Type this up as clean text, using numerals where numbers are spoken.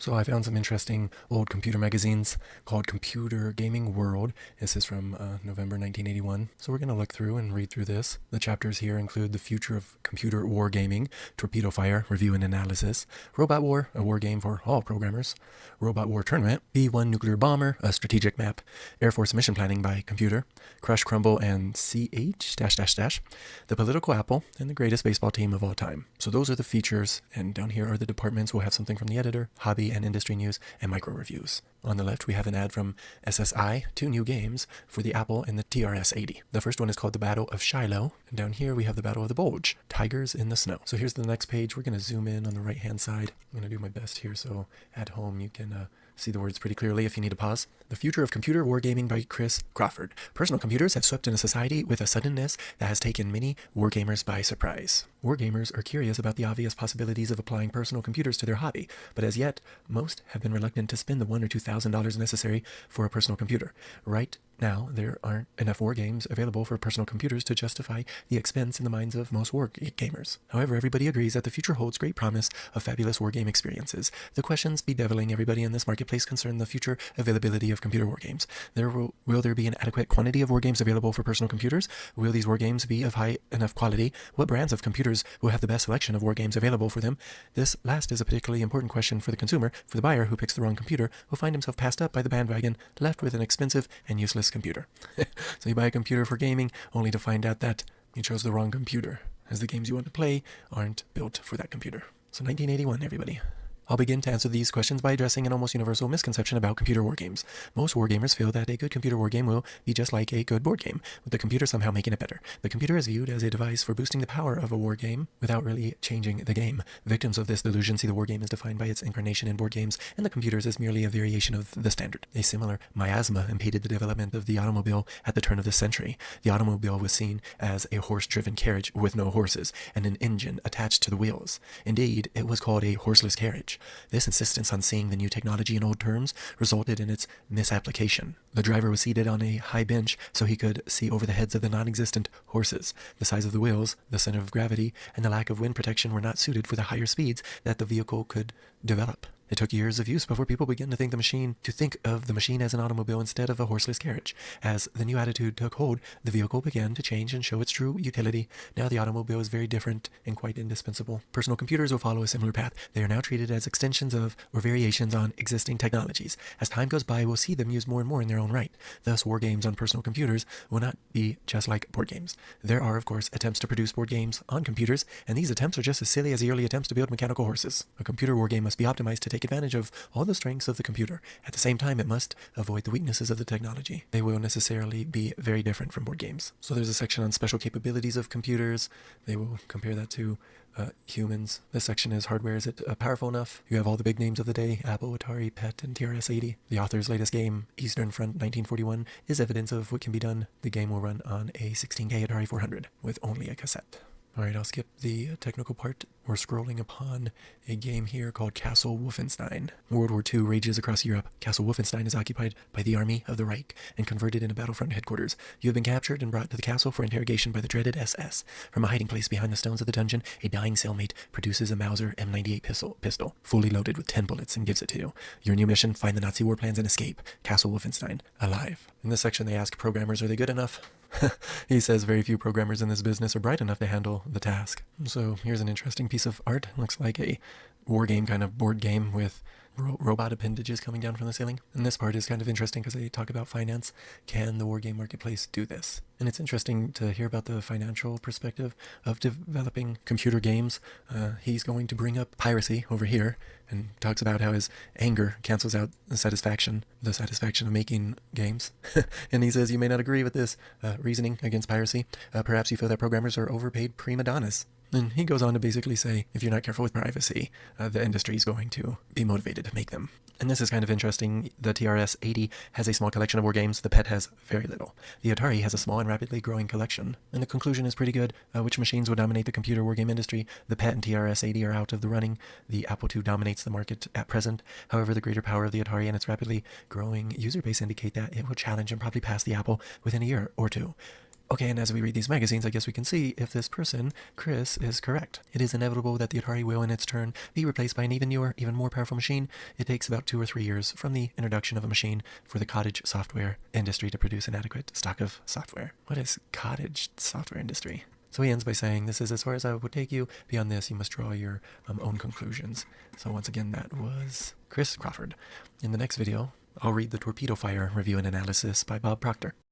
So I found some interesting old computer magazines called Computer Gaming World. This is from November 1981. So we're going to look through and read through this. The chapters here include The Future of Computer Wargaming, Torpedo Fire, Review and Analysis, Robot War, a war game for all programmers, Robot War Tournament, B-1 Nuclear Bomber, a strategic map, Air Force Mission Planning by Computer, Crush, Crumble, and CH, The Political Apple, and the Greatest Baseball Team of All Time. So those are the features, and down here are the departments. We'll have something from the editor, hobby and industry news, and micro reviews. On the left, we have an ad from SSI, 2 new games for the Apple and the TRS-80. The first one is called The Battle of Shiloh, and down here we have The Battle of the Bulge, Tigers in the Snow. So here's the next page. We're going to zoom in on the right-hand side. I'm going to do my best here so at home you can see the words pretty clearly if you need to pause. The Future of Computer Wargaming by Chris Crawford. Personal computers have swept into society with a suddenness that has taken many wargamers by surprise. Wargamers are curious about the obvious possibilities of applying personal computers to their hobby, but as yet, most have been reluctant to spend the $1,000 or $2,000 necessary for a personal computer. Right now, there aren't enough war games available for personal computers to justify the expense in the minds of most war gamers. However, everybody agrees that the future holds great promise of fabulous war game experiences. The questions bedeviling everybody in this marketplace concern the future availability of computer war games. Will there be an adequate quantity of war games available for personal computers? Will these war games be of high enough quality? What brands of computers will have the best selection of war games available for them? This last is a particularly important question for the consumer. For the buyer who picks the wrong computer will find himself passed up by the bandwagon, left with an expensive and useless computer. So you buy a computer for gaming only to find out that you chose the wrong computer, as the games you want to play aren't built for that computer. So 1981, everybody. I'll begin to answer these questions by addressing an almost universal misconception about computer wargames. Most wargamers feel that a good computer wargame will be just like a good board game, with the computer somehow making it better. The computer is viewed as a device for boosting the power of a wargame without really changing the game. Victims of this delusion see the wargame as defined by its incarnation in board games, and the computers as merely a variation of the standard. A similar miasma impeded the development of the automobile at the turn of the century. The automobile was seen as a horse-driven carriage with no horses, and an engine attached to the wheels. Indeed, it was called a horseless carriage. This insistence on seeing the new technology in old terms resulted in its misapplication. The driver was seated on a high bench so he could see over the heads of the non-existent horses. The size of the wheels, the center of gravity, and the lack of wind protection were not suited for the higher speeds that the vehicle could develop. It took years of use before people began to think of the machine as an automobile instead of a horseless carriage. As the new attitude took hold, the vehicle began to change and show its true utility. Now the automobile is very different and quite indispensable. Personal computers will follow a similar path. They are now treated as extensions of or variations on existing technologies. As time goes by, we'll see them used more and more in their own right. Thus, war games on personal computers will not be just like board games. There are, of course, attempts to produce board games on computers, and these attempts are just as silly as the early attempts to build mechanical horses. A computer war game must be optimized to take advantage of all the strengths of the computer. At the same time, it must avoid the weaknesses of the technology. They will necessarily be very different from board games. So there's a section on special capabilities of computers. They will compare that to humans. This section is hardware. Is it powerful enough? You have all the big names of the day: Apple, Atari, PET, and TRS-80. The author's latest game, Eastern Front 1941, is evidence of what can be done. The game will run on a 16K Atari 400 with only a cassette. Alright, I'll skip the technical part. We're scrolling upon a game here called Castle Wolfenstein. World War II rages across Europe. Castle Wolfenstein is occupied by the army of the Reich and converted into battlefront headquarters. You have been captured and brought to the castle for interrogation by the dreaded SS. From a hiding place behind the stones of the dungeon, a dying cellmate produces a Mauser M98 pistol, fully loaded with 10 bullets, and gives it to you. Your new mission: find the Nazi war plans and escape. Castle Wolfenstein, alive. In this section, they ask programmers, are they good enough? He says very few programmers in this business are bright enough to handle the task. So here's an interesting piece of art. Looks like a war game kind of board game with robot appendages coming down from the ceiling. And this part is kind of interesting because they talk about finance. Can the war game marketplace do this? And it's interesting to hear about the financial perspective of developing computer games. He's going to bring up piracy over here and talks about how his anger cancels out the satisfaction of making games. And he says, you may not agree with this reasoning against piracy. Perhaps you feel that programmers are overpaid prima donnas. And he goes on to basically say, if you're not careful with privacy, the industry is going to be motivated to make them. And this is kind of interesting. The TRS-80 has a small collection of war games. The PET has very little. The Atari has a small and rapidly growing collection. And the conclusion is pretty good. Which machines will dominate the computer war game industry? The PET and TRS-80 are out of the running. The Apple II dominates the market at present. However, the greater power of the Atari and its rapidly growing user base indicate that it will challenge and probably pass the Apple within a year or two. Okay, and as we read these magazines, I guess we can see if this person, Chris, is correct. It is inevitable that the Atari will, in its turn, be replaced by an even newer, even more powerful machine. It takes about 2 or 3 years from the introduction of a machine for the cottage software industry to produce an adequate stock of software. What is cottage software industry? So he ends by saying, this is as far as I would take you. Beyond this, you must draw your own conclusions. So once again, that was Chris Crawford. In the next video, I'll read the Torpedo Fire review and analysis by Bob Proctor.